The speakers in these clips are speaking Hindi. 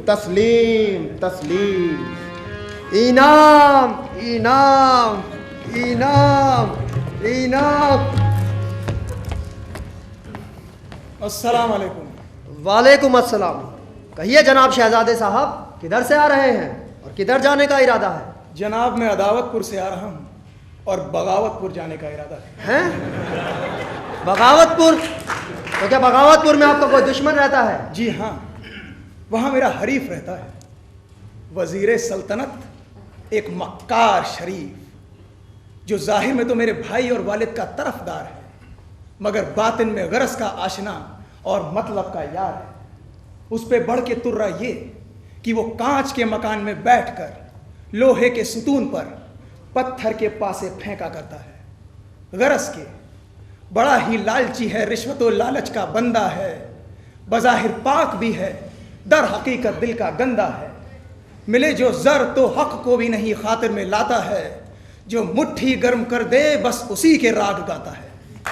तस्लीम तस्लीम। इनाम इनाम इनाम इनाम। अस्सलाम वालेकुम। वालेकुम अस्सलाम। कहिए जनाब शहजादे साहब, किधर से आ रहे हैं और किधर जाने का इरादा है? जनाब मैं अदावतपुर से आ रहा हूँ और बगावतपुर जाने का इरादा है। हैं? बगावतपुर? तो क्या बगावतपुर में आपका कोई दुश्मन रहता है? जी हाँ, वहाँ मेरा हरीफ रहता है, वजीर सल्तनत, एक मक्कार शरीफ, जो जाहिर में तो मेरे भाई और वालिद का तरफदार है, मगर बातिन में गरज का आशना और मतलब का यार है। उस पे बढ़ के तुर्रा ये कि वो कांच के मकान में बैठकर लोहे के सुतून पर पत्थर के पासे फेंका करता है। गरज के बड़ा ही लालची है, रिश्वत और लालच का बंदा है, बज़ाहिर पाक भी है, दर हकीकत दिल का गंदा है। मिले जो जर तो हक को भी नहीं खातिर में लाता है, जो मुट्ठी गर्म कर दे बस उसी के राग गाता है।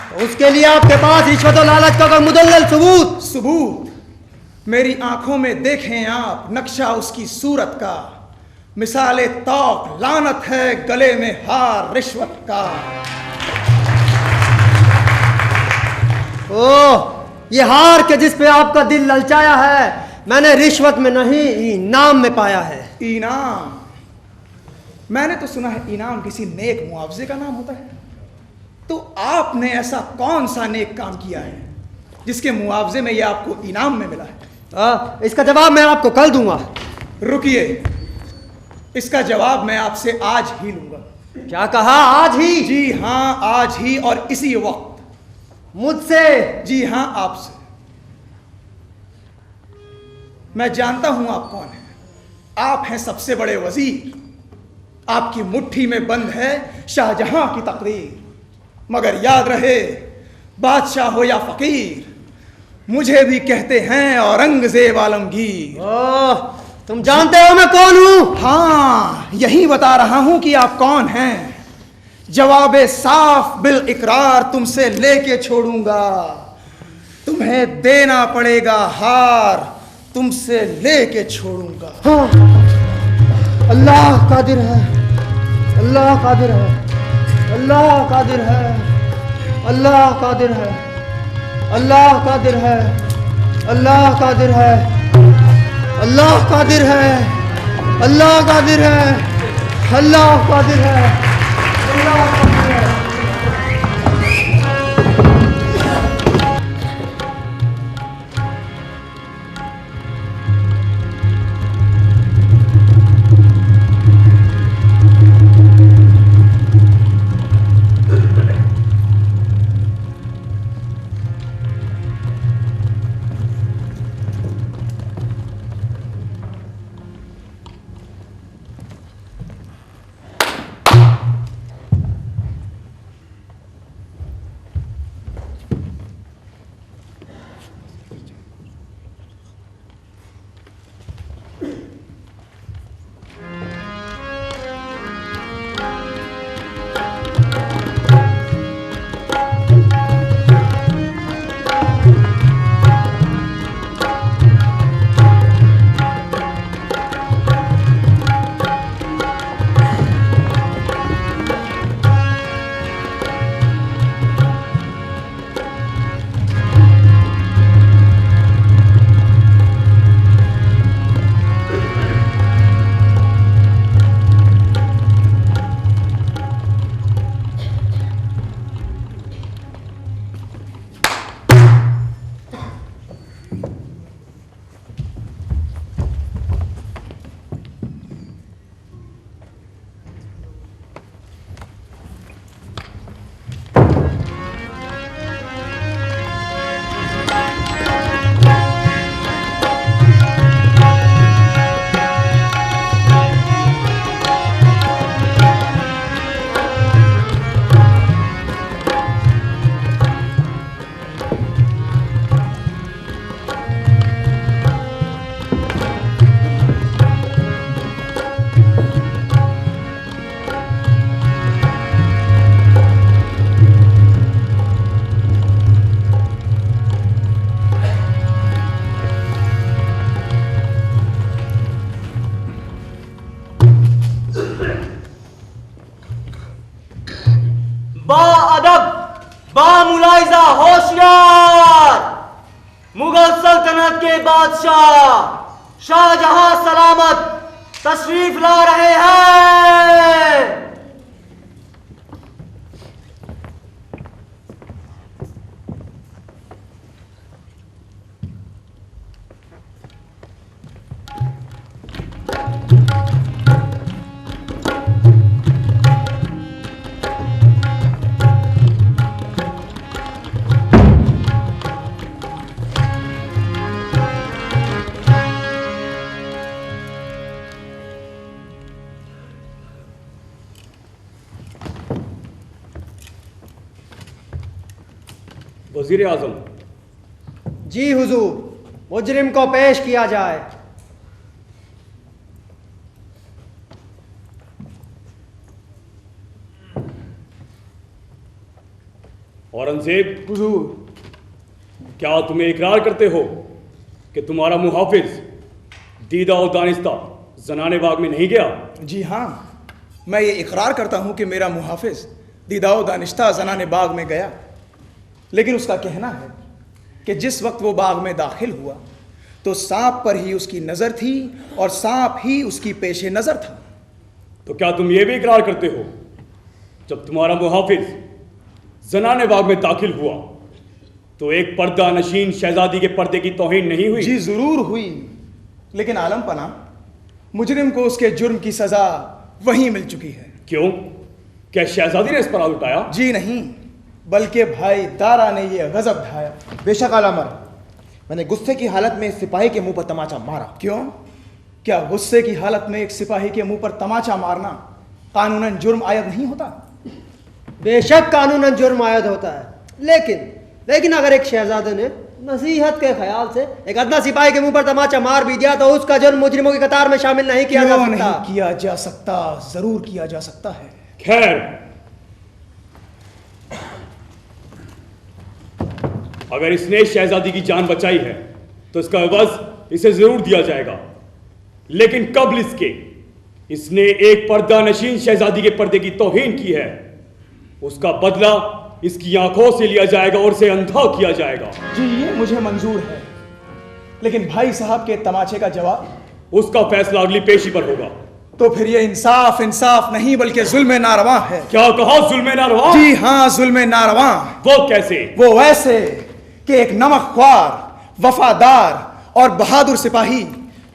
तो उसके लिए आपके पास रिश्वत और लालच का कोई मुदल्लल सबूत? सबूत मेरी आंखों में देखें आप नक्शा उसकी सूरत का, मिसाले तौक लानत है गले में हार रिश्वत का। ओह, ये हार के जिस पे आपका दिल ललचाया है, मैंने रिश्वत में नहीं इनाम में पाया है। इनाम? मैंने तो सुना है इनाम किसी नेक मुआवजे का नाम होता है। तो आपने ऐसा कौन सा नेक काम किया है जिसके मुआवजे में ये आपको इनाम में मिला है? इसका जवाब मैं आपको कल दूंगा। रुकिए, इसका जवाब मैं आपसे आज ही लूंगा। क्या कहा? आज ही? जी हाँ, आज ही और इसी वक्त। मुझसे? जी हाँ, आपसे। मैं जानता हूं आप कौन हैं। आप हैं सबसे बड़े वजीर, आपकी मुट्ठी में बंद है शाहजहां की तकदीर। मगर याद रहे, बादशाह हो या फकीर, मुझे भी कहते हैं औरंगजेब आलमगीर। ओह, तुम जानते हो मैं कौन हूं? हाँ, यही बता रहा हूं कि आप कौन हैं। जवाबे साफ बिल इकरार तुमसे लेके छोड़ूंगा, तुम्हें देना पड़ेगा हार, तुमसे लेके छोड़ूंगा। हाँ, अल्लाह कादिर है, अल्लाह कादिर है, अल्लाह कादिर है, अल्लाह कादिर है, अल्लाह कादिर है, अल्लाह कादिर है, अल्लाह कादिर है, अल्लाह कादिर है, अल्लाह कादिर है, अल्लाह कादिर है। होशियार, मुगल सल्तनत के बादशाह शाहजहां सलामत तशरीफ ला रहे हैं। वजीर आजम। जी हुजूर, मुजरिम को पेश किया जाए। औरंगजेब, हुजूर, क्या तुम्हें इकरार करते हो कि तुम्हारा मुहाफिज दीदा और दानिस्ता जनाने बाग में नहीं गया? जी हाँ, मैं ये इकरार करता हूँ कि मेरा मुहाफिज दीदाओ दानिश्ता जनाने बाग में गया, लेकिन उसका कहना है कि जिस वक्त वो बाग में दाखिल हुआ तो सांप पर ही उसकी नज़र थी और सांप ही उसकी पेशे नज़र था। तो क्या तुम ये भी इकरार करते हो जब तुम्हारा मुहाफिज जनाने बाग में दाखिल हुआ तो एक पर्दा नशीन शहजादी के पर्दे की तौहीन नहीं हुई? जी जरूर हुई, लेकिन आलम पना मुजरिम को उसके जुर्म की सजा वहीं मिल चुकी है। क्यों? क्या शहजादी ने इस पर हाथ उठाया? जी नहीं, बल्कि भाई दारा ने ये गजब ढाया। बेशक आलामर, मैंने गुस्से की हालत में इस सिपाही के मुंह पर तमाचा मारा। क्यों? क्या गुस्से की हालत में एक सिपाही के मुंह पर तमाचा मारना कानूनन जुर्म आयद नहीं होता? बेशक कानूनन जुर्म आयद होता है, लेकिन अगर एक शहजादे ने नसीहत के ख्याल से एक अदना सिपाही के मुंह पर तमाचा मार भी दिया तो उसका जुर्म मुजरिमों की कतार में शामिल नहीं किया जा सकता। नहीं किया जा सकता, जरूर किया जा सकता है। खैर, अगर इसने शहजादी की जान बचाई है तो इसका एवज इसे जरूर दिया जाएगा, लेकिन कब्ल इसके इसने एक पर्दा नशीन शहजादी के पर्दे की तौहीन की है, उसका बदला इसकी आंखों से लिया जाएगा और इसे अंधा किया जाएगा। जी ये मुझे मंजूर है, लेकिन भाई साहब के तमाचे का जवाब? उसका फैसला अगली पेशी पर होगा। तो फिर ये इंसाफ नहीं बल्कि जुल्म नारवा है। क्या कहा? जुल्म नारवा? जी हाँ, जुल्म नारवा। वो कैसे? वो वैसे कि एक नमकख्वार, वफादार और बहादुर सिपाही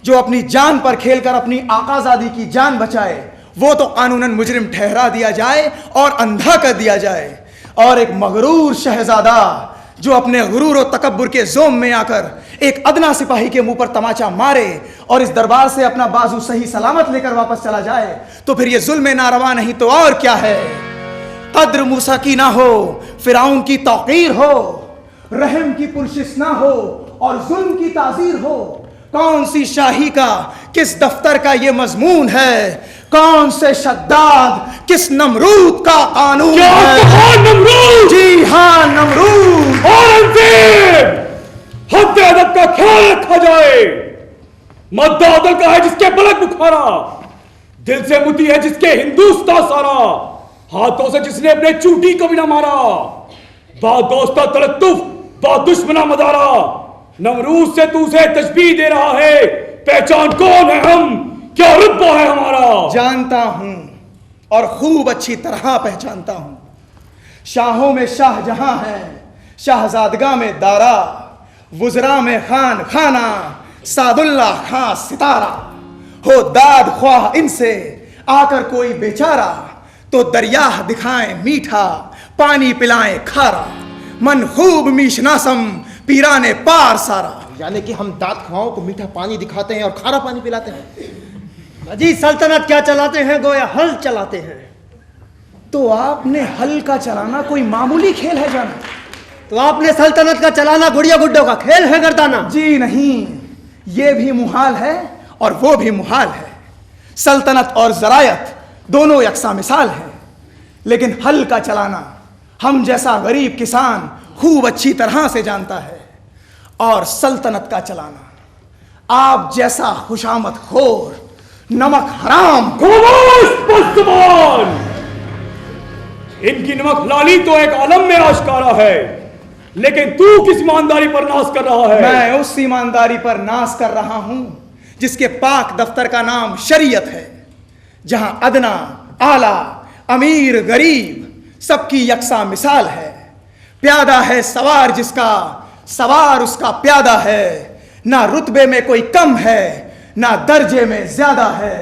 जो अपनी जान पर खेलकर अपनी आकाजादी की जान बचाए, वो तो कानूनन मुजरिम ठहरा दिया जाए और अंधा कर दिया जाए, और एक मगरूर शहजादा जो अपने गुरूर और तकब्बुर के जोम में आकर एक अदना सिपाही के मुंह पर तमाचा मारे और इस दरबार से अपना बाजू सही सलामत लेकर वापस चला जाए, तो फिर ये जुल्म नारवा नहीं तो और क्या है? कद्र मूसा की ना हो, फिराउन की तौकीर हो, रहम की पुरशिश ना हो और जुल्म की ताजीर हो। कौन सी शाही का, किस दफ्तर का ये मजमून है? कौन से शद्दाद, किस नमरूद का कानून है? नमरूद? जी हाँ, नमरूद। औरंगजेब, हद अदब का ख्याल रखा जाए। मद्दादल का है जिसके बलक बुखारा, दिल से मुती है जिसके हिंदुस्तान सारा, हाथों से जिसने अपने चूटी को भी ना मारा, बा दोस्ता तलत्तुफ, बा दुश्मना मदारा। नमरूद से तू उसे तशबीह दे रहा है, पहचान कौन है हम, क्या रुतबा है हमारा? जानता हूं और खूब अच्छी तरह पहचानता हूं। शाहों में शाहजहां है, शाहजादगा में दारा, वुजरा में खान खाना, सादुल्ला खां सितारा। हो दाद ख्वाह इनसे आकर कोई बेचारा, तो दरिया दिखाएं मीठा, पानी पिलाएं खारा। मन खूब मीशनासम, पीराने पार सारा। यानी कि हम दांत खवाओं को मीठा पानी दिखाते हैं और खारा पानी पिलाते हैं। अजी सल्तनत क्या चलाते हैं, गोया हल चलाते हैं। तो आपने हल का चलाना कोई मामूली खेल है जाना? तो आपने सल्तनत का चलाना गुड़िया गुड्डों का खेल है गर्दाना? जी नहीं, ये भी मुहाल है और वो भी मुहाल है। सल्तनत और ज़रायत दोनों यकसा मिसाल है, लेकिन हल का चलाना हम जैसा गरीब किसान खूब अच्छी तरह से जानता है, और सल्तनत का चलाना आप जैसा खुशामद खोर, नमक हराम। इनकी नमक लाली तो एक आलम में आश्कारा है, लेकिन तू किस ईमानदारी पर नाश कर रहा है? मैं उस ईमानदारी पर नाश कर रहा हूं जिसके पाक दफ्तर का नाम शरीयत है, जहां अदना, आला, अमीर, गरीब सबकी यकसा मिसाल है। प्यादा है सवार जिसका, सवार उसका प्यादा है। ना रुतबे में कोई कम है, ना दर्जे में ज्यादा है।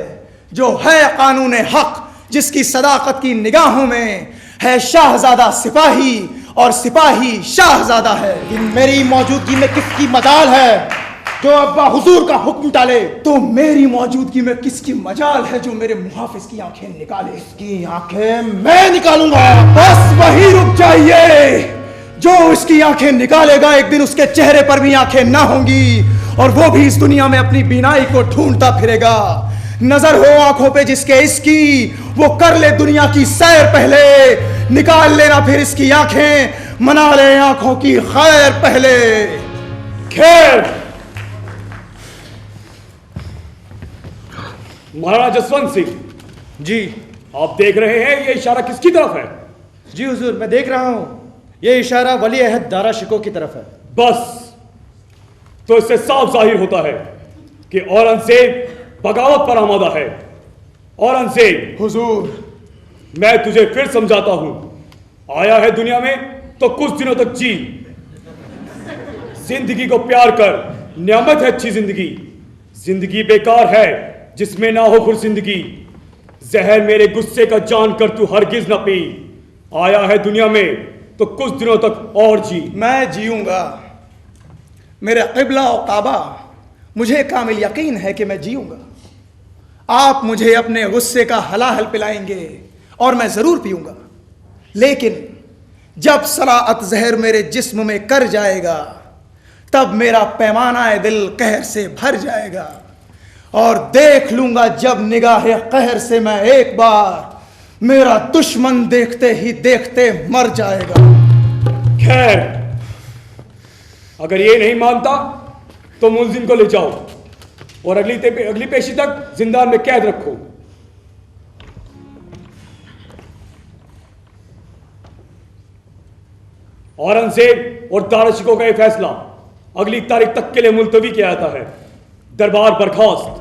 जो है कानून हक, जिसकी सदाकत की निगाहों में है शाहजादा सिपाही और सिपाही शाहजादा है। मेरी मौजूदगी में किसकी मजाल है जो अब्बा हुजूर का हुक्म टाले? तो मेरी मौजूदगी में किसकी मजाल है जो मेरे मुहाफिज की आंखें निकाले? इसकी आंखें मैं निकालूंगा। बस वही रुक जाइए। जो इसकी आंखें निकालेगा एक दिन उसके चेहरे पर भी आंखें ना होंगी और वो भी इस दुनिया में अपनी बीनाई को ढूंढता फिरेगा। नजर हो आंखों पे जिसके इसकी, वो कर ले दुनिया की सैर पहले। निकाल लेना फिर इसकी आंखें, मना ले आंखों की खैर पहले। खैर, महाराणा जसवंत सिंह जी आप देख रहे हैं ये इशारा किसकी तरफ है? जी हुजूर, मैं देख रहा हूं। ये इशारा वली अहद दारा शिकोह की तरफ है। बस तो इससे साफ जाहिर होता है कि औरंगजेब बगावत पर आमादा है। औरंगजेब, हुजूर, मैं तुझे फिर समझाता हूं, आया है दुनिया में तो कुछ दिनों तक जी। जिंदगी को प्यार कर, नियामत है अच्छी जिंदगी। जिंदगी बेकार है जिसमें ना हो खुर जिंदगी। जहर मेरे गुस्से का जान कर तू हरगिज ना पी। आया है दुनिया में तो कुछ दिनों तक और जी। मैं जीऊंगा। मेरे क़िबला और काबा, मुझे कामिल यकीन है कि मैं जीऊंगा। आप मुझे अपने गुस्से का हलाहल पिलाएंगे और मैं जरूर पीऊंगा, लेकिन जब सलाअत जहर मेरे जिस्म में कर जाएगा तब मेरा पैमाना दिल कहर से भर जाएगा और देख लूंगा जब निगाह कहर से मैं एक बार, मेरा दुश्मन देखते ही देखते मर जाएगा। खैर, अगर ये नहीं मानता तो मुलजिम को ले जाओ और अगली पेशी तक जिंदान में कैद रखो। औरंगजेब और दारा शिकोह का यह फैसला अगली तारीख तक के लिए मुलतवी किया जाता है। दरबार बर्खास्त।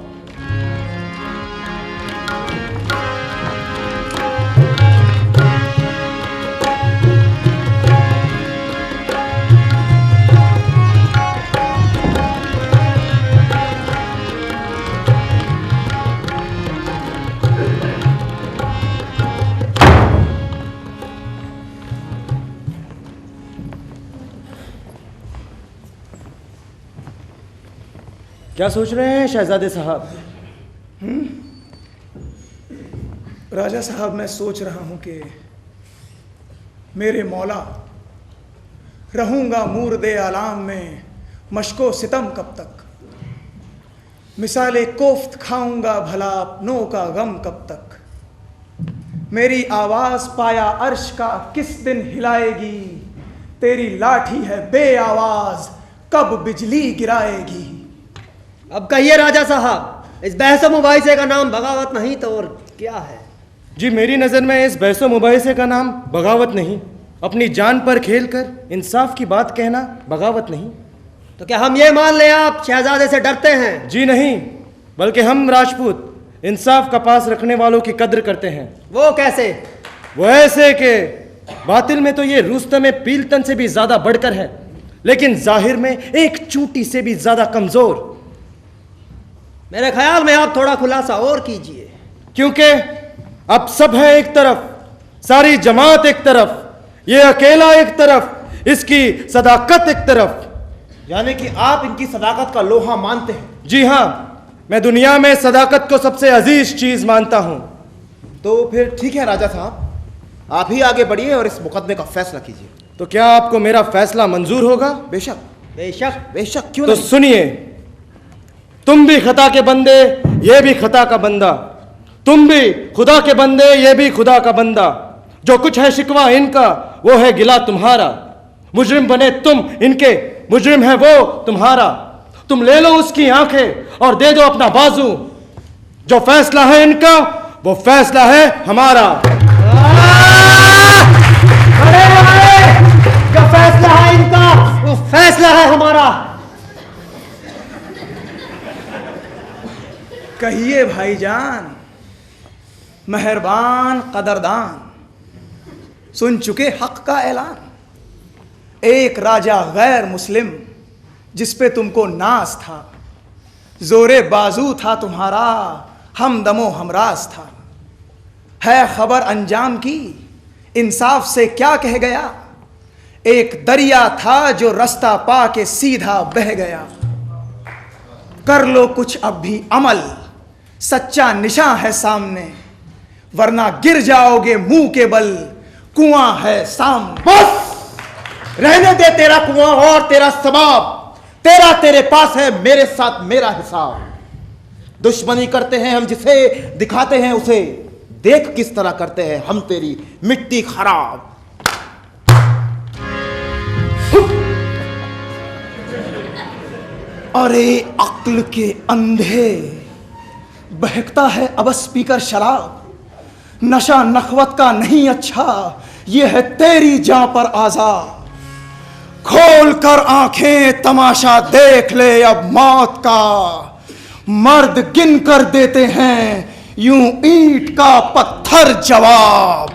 क्या सोच रहे हैं शहजादे साहब? राजा साहब, मैं सोच रहा हूं कि मेरे मौला, रहूंगा मूर्दे आलाम में मशको सितम कब तक। मिसाले कोफ्त खाऊंगा भला अपनों का गम कब तक। मेरी आवाज पाया अर्श का किस दिन हिलाएगी। तेरी लाठी है बे आवाज कब बिजली गिराएगी। अब कहिए राजा साहब, इस बहस मुबाहिसे का नाम बगावत नहीं तो और क्या है? जी, मेरी नज़र में इस बहसो मुबाहिसे का नाम बगावत नहीं, अपनी जान पर खेलकर इंसाफ की बात कहना बगावत नहीं। तो क्या हम ये मान लें आप शहजादे से डरते हैं? जी नहीं, बल्कि हम राजपूत इंसाफ का पास रखने वालों की कद्र करते हैं। वो कैसे? वो ऐसे कि बातिल में तो ये रुस्तम पीलतन से भी ज्यादा बढ़कर है, लेकिन जाहिर में एक चूंटी से भी ज्यादा कमजोर। मेरे ख्याल में आप थोड़ा खुलासा और कीजिए। क्योंकि अब सब है एक तरफ, सारी जमात एक तरफ, ये अकेला एक तरफ, इसकी सदाकत एक तरफ। यानी कि आप इनकी सदाकत का लोहा मानते हैं? जी हाँ, मैं दुनिया में सदाकत को सबसे अजीज चीज मानता हूं। तो फिर ठीक है राजा साहब, आप ही आगे बढ़िए और इस मुकदमे का फैसला कीजिए। तो क्या आपको मेरा फैसला मंजूर होगा? बेशक बेशक। बेशक, क्यों तो नहीं? सुनिए, तुम भी खता के बंदे, ये भी खता का बंदा। तुम भी खुदा के बंदे, ये भी खुदा का बंदा। जो कुछ है शिकवा इनका, वो है गिला तुम्हारा। मुजरिम बने तुम इनके, मुजरिम है वो तुम्हारा। तुम ले लो उसकी आंखें और दे दो अपना बाजू। जो फैसला है इनका, वो फैसला है हमारा। अरे फैसला है इनका, वो फैसला है हमारा। कहिए भाईजान, मेहरबान कदरदान, सुन चुके हक का ऐलान। एक राजा गैर मुस्लिम जिस पे तुमको नाज था, जोरे बाजू था तुम्हारा, हमदमो हमराज था। है खबर अंजाम की, इंसाफ से क्या कह गया। एक दरिया था जो रास्ता पा के सीधा बह गया। कर लो कुछ अब भी अमल, सच्चा निशान है सामने, वरना गिर जाओगे मुंह के बल, कुआं है सामने। बस रहने दे तेरा कुआं और तेरा सबाब, तेरा तेरे पास है, मेरे साथ मेरा हिसाब। दुश्मनी करते हैं हम जिसे, दिखाते हैं उसे, देख किस तरह करते हैं हम तेरी मिट्टी खराब। अरे अक्ल के अंधे, बहकता है अब स्पीकर शराब। नशा नखवत का नहीं अच्छा, ये है तेरी जां पर आजाद। खोल कर आंखें तमाशा देख ले अब मौत का, मर्द गिन कर देते हैं यूं ईंट का पत्थर जवाब।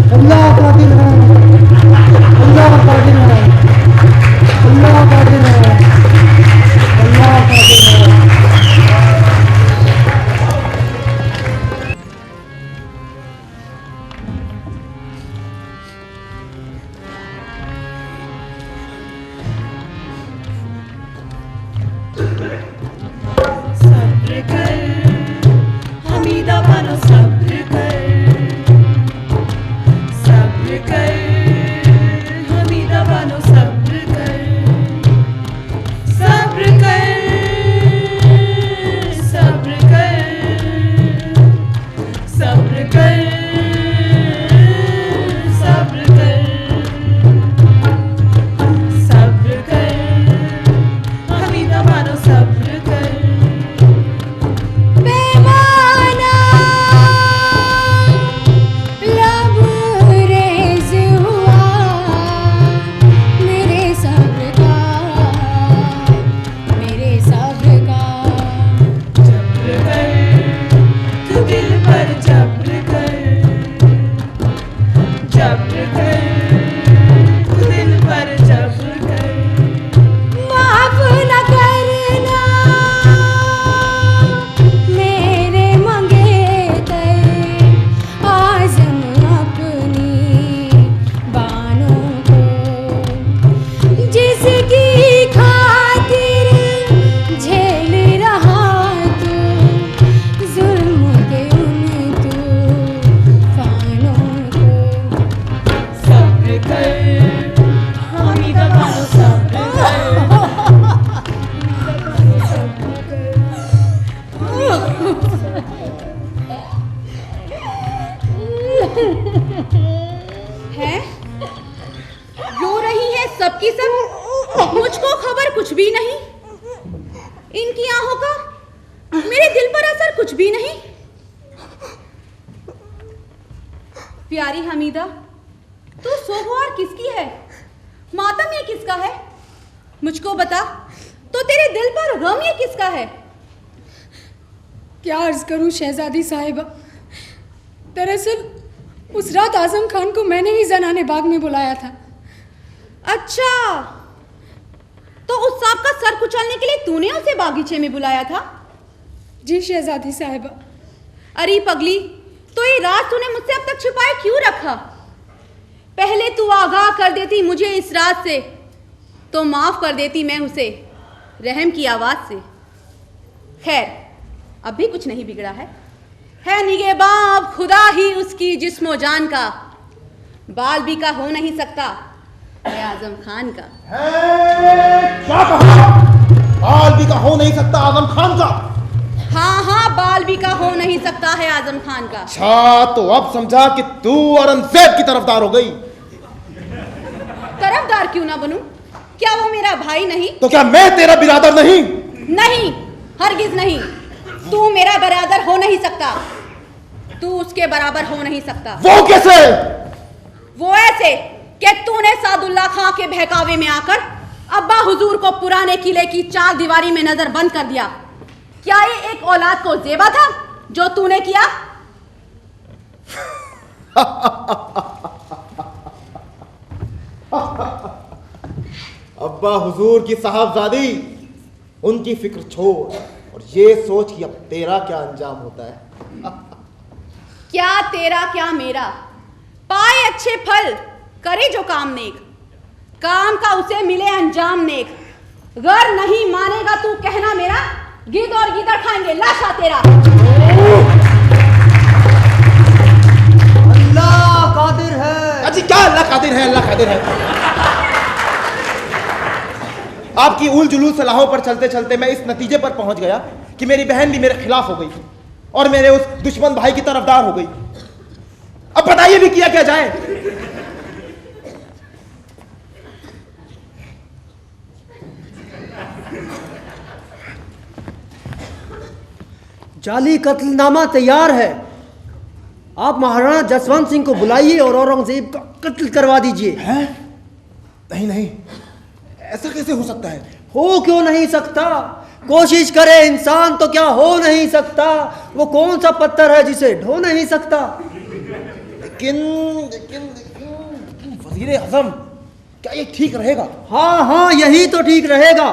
अल्लाह कादिर है, अल्लाह कादिर है, अल्लाह कादिर है, अल्लाह कादिर है। सब्र कर हमीदा बनो, सब्र कर, सब्र कर हमीदा बनो, सब्र कर, सब्र कर, सब्र कर, सब्र कर, सब्र कर, सब्र कर हमीदा बनो, सब्र कर। बेमाना लबरेज हुआ मेरे सब्र का, मेरे सब्र का। जब्र कर तू दिल पर, जब्र कर, जब्र कर तू दिल पर, जब्र कर। माफ न करना मेरे मंगेतर, आज़म अपनी बानों को, जिसकी खातिर झेल रहा तू जुल्म के उन तूफानों को। सब्र कर हमीदा बानो, सब्र कर, है रो रही है सबकी सब, मुझको खबर कुछ भी नहीं। इनकी आंखों का मेरे दिल पर असर कुछ भी नहीं। प्यारी हमीदा, तू सोगवार किसकी है, मातम ये किसका है? मुझको बता तो तेरे दिल पर गम ये किसका है? क्या अर्ज करूं शहजादी साहिबा, दरअसल उस रात आजम खान को मैंने ही जनाने बाग में बुलाया था। अच्छा, तो उस सांप का सर कुचलने के लिए तूने उसे बागीचे में बुलाया था? जी शहजादी साहिबा। अरे पगली, तो ये राज तूने मुझसे अब तक छिपाए क्यों रखा? पहले तू आगाह कर देती मुझे इस राज से, तो माफ कर देती मैं उसे रहम की आवाज से। खैर, अब भी कुछ नहीं बिगड़ा है निगहबान अब खुदा ही उसकी जिस्मो जान का, बाल भी का हो नहीं सकता है आजम खान का। क्या कहा? बाल भी का हो नहीं सकता आजम खान का? हाँ हाँ, बाल भी का हो नहीं सकता है आजम खान का। अच्छा, तो अब समझा कि तू औरंगजेब की तरफदार हो गई। तरफदार क्यों ना बनूं? क्या वो मेरा भाई नहीं? तो क्या मैं तेरा बिरादर नहीं? नहीं, हरगिज नहीं। तू मेरा बराबर हो नहीं सकता, तू उसके बराबर हो नहीं सकता। वो कैसे? वो ऐसे कि तूने सादुल्ला खां के बहकावे में आकर अब्बा हुजूर को पुराने किले की 4 दीवारी में नजर बंद कर दिया। क्या ये एक औलाद को जेबा था जो तूने किया? अब्बा हुजूर की साहबजादी, उनकी फिक्र छोड़ और ये सोच कि अब तेरा क्या अंजाम होता है। क्या तेरा क्या मेरा, पाए अच्छे फल, करे जो काम नेक, काम का उसे मिले अंजाम नेक। गर नहीं मानेगा तू कहना मेरा, गिद्ध और गीदड़ खाएंगे लाशा तेरा। अल्लाह कादिर है। अजी क्या अल्लाह कादिर है, अल्लाह कादिर है। आपकी उल जुलूल सलाहों पर चलते चलते मैं इस नतीजे पर पहुंच गया कि मेरी बहन भी मेरे खिलाफ हो गई और मेरे उस दुश्मन भाई की तरफदार हो गई। अब बताइए भी किया क्या जाए। जाली कत्लनामा तैयार है। आप महाराणा जसवंत सिंह को बुलाइए और औरंगजेब का कत्ल करवा दीजिए। हैं? नहीं नहीं, ऐसा कैसे हो सकता है? हो क्यों नहीं सकता? कोशिश करे इंसान तो क्या हो नहीं सकता। वो कौन सा पत्थर है जिसे ढो नहीं सकता। लेकिन लेकिन लेकिन वजीर आजम, क्या ये ठीक रहेगा? हाँ हाँ, यही तो ठीक रहेगा।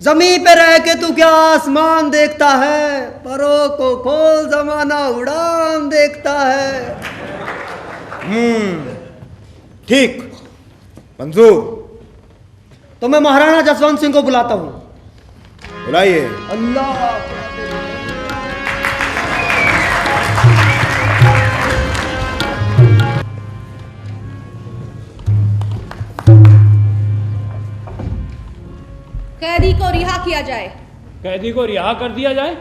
जमीन पे रह के तू क्या आसमान देखता है, परों को खोल जमाना उड़ान देखता है। ठीक, मंजूर। तो मैं महाराणा जसवंत सिंह को बुलाता हूं। बुलाइए। अल्लाह कैदी को रिहा किया जाए। कैदी को रिहा कर दिया जाए?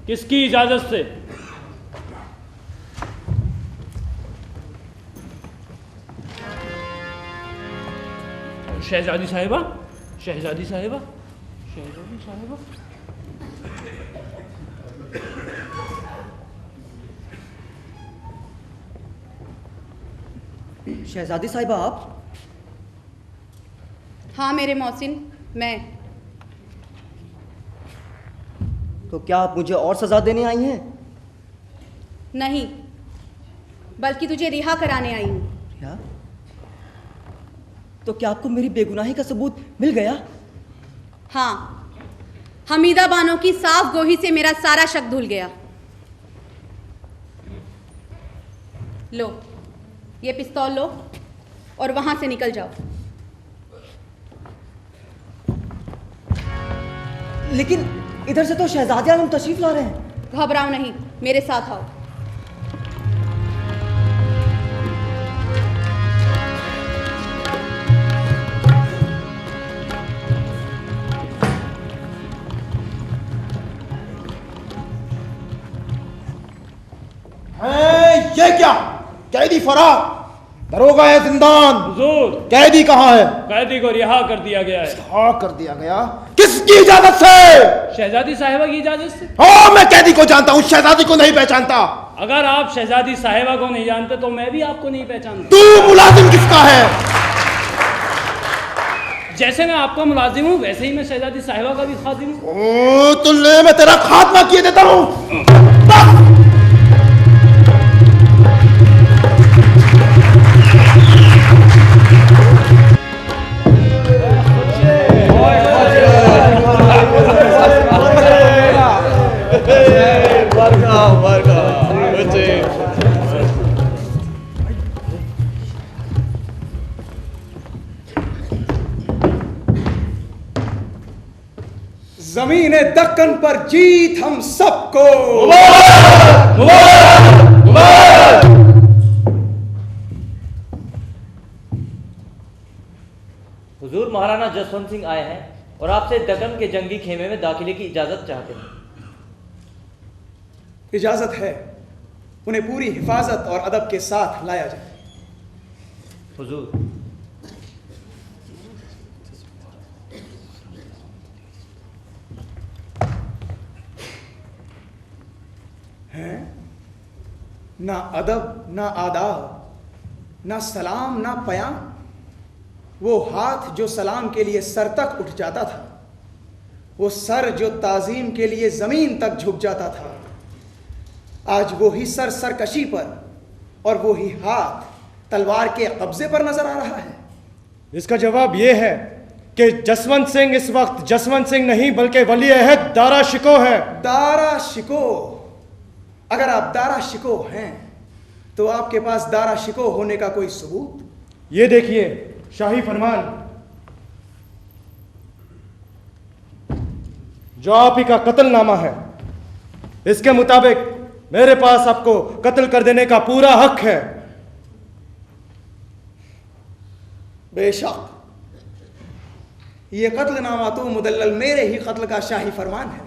किसकी इजाजत से? शहजादी साहिबा, शहजादी साहिबा, शहजादी साहिबा। शहजादी साहिबा आप? हाँ मेरे मोहसिन, मैं। तो क्या आप मुझे और सजा देने आई हैं? नहीं, बल्कि तुझे रिहा कराने आई हूं। क्या? तो क्या आपको मेरी बेगुनाही का सबूत मिल गया? हाँ, हमीदा बानो की साफ गोही से मेरा सारा शक धुल गया। लो, ये पिस्तौल लो और वहां से निकल जाओ। लेकिन इधर से तो शहजादे आलम तशरीफ ला रहे हैं। घबराओ नहीं, मेरे साथ आओ। ये क्या? कैदी फरार, दरोगा है जिंदान। हुजूर, कैदी कहाँ है? कैदी को रिहा कर दिया गया है। हाँ कर दिया गया। किसकी इजाजत से? शहजादी साहिबा की इजाजत से। हाँ मैं कैदी को जानता हूँ, शहजादी को नहीं पहचानता। अगर आप शहजादी साहिबा को नहीं जानते तो मैं भी आपको नहीं पहचानता। तू मुलाजिम किसका है? जैसे मैं आपका मुलाजिम हूँ वैसे ही मैं शहजादी साहिबा का भी खादिम हूँ। ओ तो ले, मैं तेरा खात्मा किए देता हूँ। जमीन दक्कन पर जीत हम सबको। हुजूर, महाराणा जसवंत सिंह आए हैं और आपसे दक्कन के जंगी खेमे में दाखिले की इजाजत चाहते हैं। इजाजत है, उन्हें पूरी हिफाजत और अदब के साथ लाया जाए। हुजूर। ना अदब, ना आदाब, ना सलाम, ना पयाम। वो हाथ जो सलाम के लिए सर तक उठ जाता था, वो सर जो ताजीम के लिए जमीन तक झुक जाता था, आज वो ही सर सरकशी पर और वो ही हाथ तलवार के कब्जे पर नजर आ रहा है। इसका जवाब ये है कि जसवंत सिंह इस वक्त जसवंत सिंह नहीं बल्कि वली अहद दारा शिको है। दारा शिको? अगर आप दारा शिको हैं तो आपके पास दारा शिको होने का कोई सबूत? ये देखिए शाही फरमान, जो आप ही का कत्लनामा है। इसके मुताबिक मेरे पास आपको कत्ल कर देने का पूरा हक है। बेशक ये कत्लनामा तो मुदल्लल मेरे ही कत्ल का शाही फरमान है,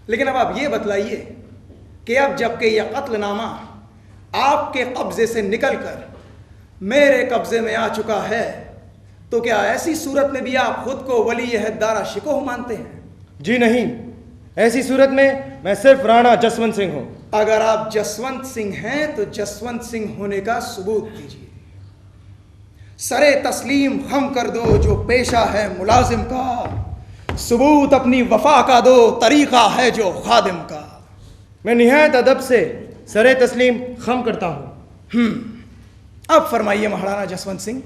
लेकिन अब आप ये बतलाइए कि अब जबकि यह कत्लनामा आपके कब्जे से निकलकर मेरे कब्जे में आ चुका है, तो क्या ऐसी सूरत में भी आप खुद को वली अहद दारा शिकोह मानते हैं? जी नहीं, ऐसी सूरत में मैं सिर्फ राणा जसवंत सिंह हूं। अगर आप जसवंत सिंह हैं तो जसवंत सिंह होने का सबूत दीजिए। सरे तस्लीम खम कर दो जो पेशा है मुलाजिम का, सबूत अपनी वफा का दो तरीका है जो खादिम का। मैं निहायत अदब से सरे तस्लीम खम करता हूं। अब फरमाइए महाराणा जसवंत सिंह,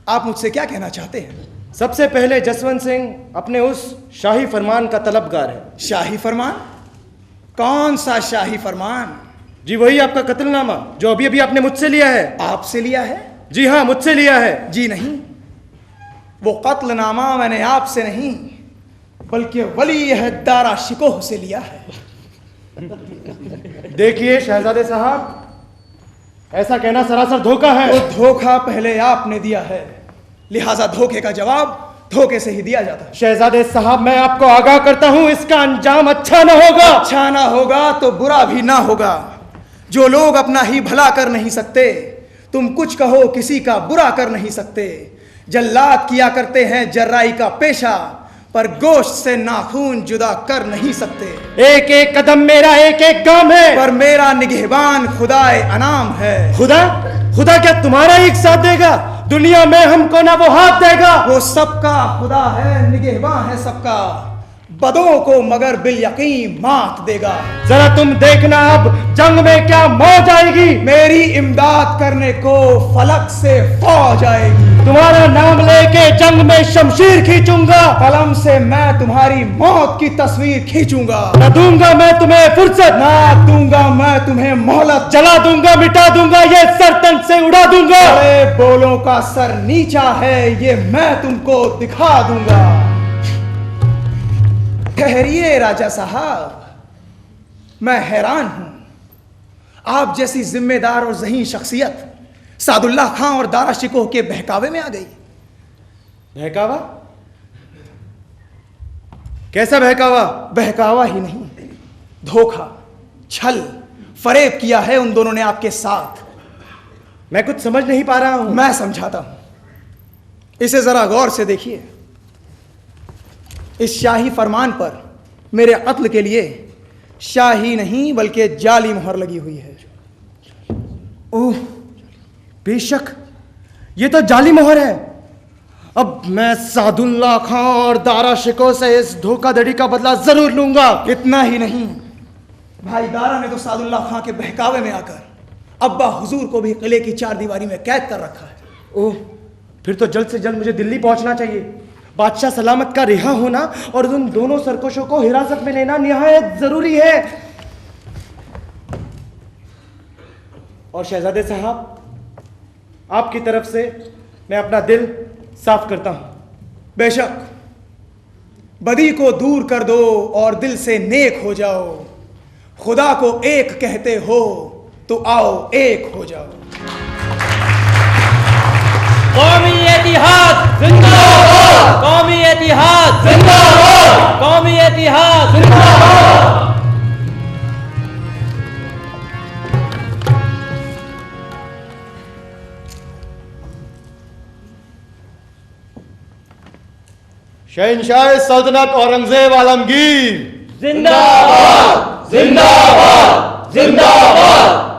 आप मुझसे क्या कहना चाहते हैं? सबसे पहले जसवंत सिंह अपने उस शाही फरमान का तलबगार है। शाही फरमान? कौन सा शाही फरमान? जी वही आपका कत्लनामा जो अभी अभी आपने मुझसे लिया है। आपसे लिया है? जी हाँ, मुझसे लिया है। जी नहीं, वो कत्लनामा मैंने आपसे नहीं बल्कि वली अहद दारा शिकोह से लिया है। देखिए शहजादे साहब, ऐसा कहना सरासर धोखा है। वो धोखा पहले आपने दिया है, लिहाजा धोखे का जवाब धोखे से ही दिया जाता है। शहजादे साहब, मैं आपको आगाह करता हूं, इसका अंजाम अच्छा ना होगा। अच्छा ना होगा तो बुरा भी ना होगा। जो लोग अपना ही भला कर नहीं सकते, तुम कुछ कहो किसी का बुरा कर नहीं सकते। जल्लाद किया करते हैं जर्राई का पेशा, पर गोश्त से नाखून जुदा कर नहीं सकते। एक एक कदम मेरा एक एक काम है, पर मेरा निगहबान खुदाए अनाम है। खुदा? खुदा क्या तुम्हारा ही साथ देगा? दुनिया में हमको ना वो हाथ देगा। वो सबका खुदा है, निगहबान है सबका, बदों को मगर बिल यकीन मात देगा। जरा तुम देखना अब जंग में क्या मौज आएगी। मेरी इमदाद करने को फलक से फौज आएगी। तुम्हारा नाम लेके जंग में शमशीर खींचूंगा। कलम से मैं तुम्हारी मौत की तस्वीर खींचूंगा। न दूंगा मैं तुम्हें फुर्सत, ना दूंगा मैं तुम्हें मोहलत। जला दूंगा, मिटा दूंगा, ये सर तन से उड़ा दूंगा। बड़े बोलों का सर नीचा है, ये मैं तुमको दिखा दूंगा। ठहरिए राजा साहब, मैं हैरान हूं। आप जैसी जिम्मेदार और ज़हीन शख्सियत सादुल्ला खां और दारा शिकोह के बहकावे में आ गई। बहकावा? कैसा बहकावा? बहकावा ही नहीं, धोखा, छल, फरेब किया है उन दोनों ने आपके साथ। मैं कुछ समझ नहीं पा रहा हूं। मैं समझाता हूं, इसे जरा गौर से देखिए। इस शाही फरमान पर मेरे कत्ल के लिए शाही नहीं बल्कि जाली मोहर लगी हुई है। ओह बेशक, ये तो जाली मोहर है। अब मैं सादुल्ला खां और दारा शिकोह से इस धोखाधड़ी का बदला जरूर लूंगा। इतना ही नहीं, भाई दारा ने तो सादुल्ला खां के बहकावे में आकर अब्बा हुजूर को भी किले की चार दीवारी में कैद कर रखा है। ओह, फिर तो जल्द से जल्द मुझे दिल्ली पहुंचना चाहिए। बादशाह सलामत का रिहा होना और उन दोनों सरकशों को हिरासत में लेना निहायत जरूरी है। और शहजादे साहब, आपकी तरफ से मैं अपना दिल साफ करता हूं। बेशक, बदी को दूर कर दो और दिल से नेक हो जाओ। खुदा को एक कहते हो तो आओ एक हो जाओ। कौमी इतिहाद जिंदाबाद, कौमी इतिहाद जिंदाबाद, कौमी इतिहाद जिंदाबाद। शहंशाह सल्तनत औरंगजेब आलमगीर जिंदाबाद, जिंदाबाद, जिंदाबाद।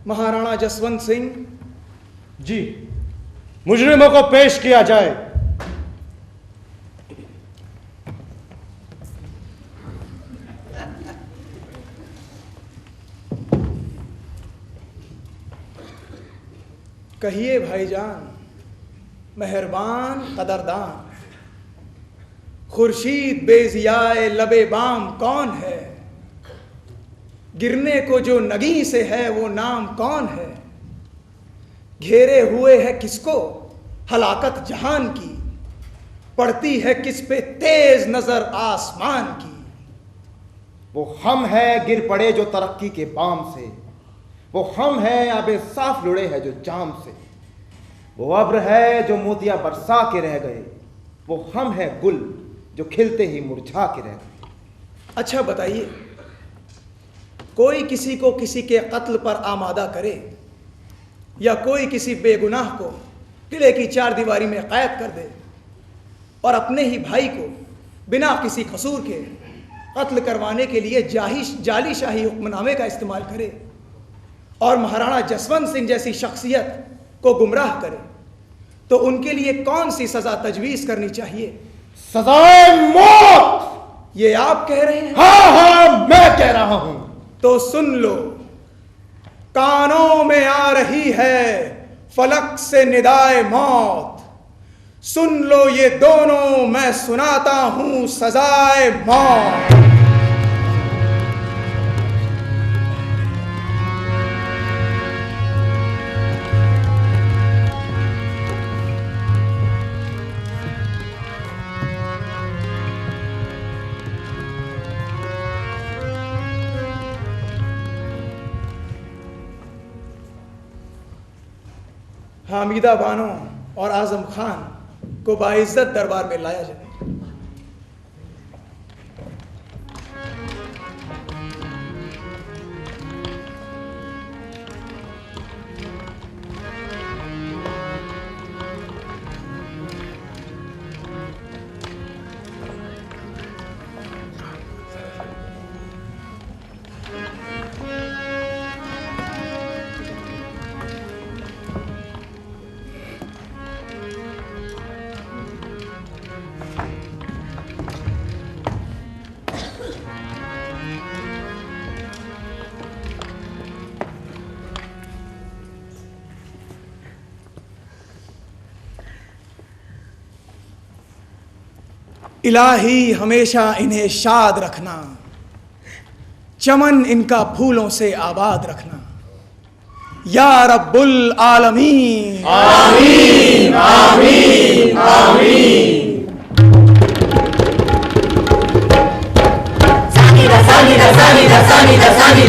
महाराणा जसवंत सिंह, जी, मुजरिमों को पेश किया जाए। कहिए भाईजान, मेहरबान कदरदान, खुर्शीद बेजियाए लबे बाम कौन है? गिरने को जो नगी से है वो नाम कौन है? घेरे हुए है किसको हलाकत जहान की, पड़ती है किस पे तेज नजर आसमान की। वो हम है गिर पड़े जो तरक्की के बाम से, वो हम है आबे साफ लुढ़े है जो जाम से, वो अब्र है जो मोतिया बरसा के रह गए, वो हम है गुल जो खिलते ही मुरझा के रह गए। अच्छा बताइए, कोई किसी को किसी के कत्ल पर आमादा करे या कोई किसी बेगुनाह को किले की चार दीवारी में कैद कर दे और अपने ही भाई को बिना किसी कसूर के कत्ल करवाने के लिए जाली शाही हुक्मनामे का इस्तेमाल करे और महाराणा जसवंत सिंह जैसी शख्सियत को गुमराह करे, तो उनके लिए कौन सी सजा तजवीज़ करनी चाहिए? सजाए मौत। ये आप कह रहे हैं? हाँ हाँ, मैं कह रहा हूं। तो सुन लो, कानों में आ रही है फलक से निदाए मौत, सुन लो ये दोनों मैं सुनाता हूं सजाए मौत। हामिदा बानो और आजम खान को बाइज्जत दरबार में लाया जाए। इलाही हमेशा इन्हें शाद रखना, चमन इनका फूलों से आबाद रखना, या रब्बुल आलमीन। आमीन आमीन आमीन। Sani da sani da sani da sani da sani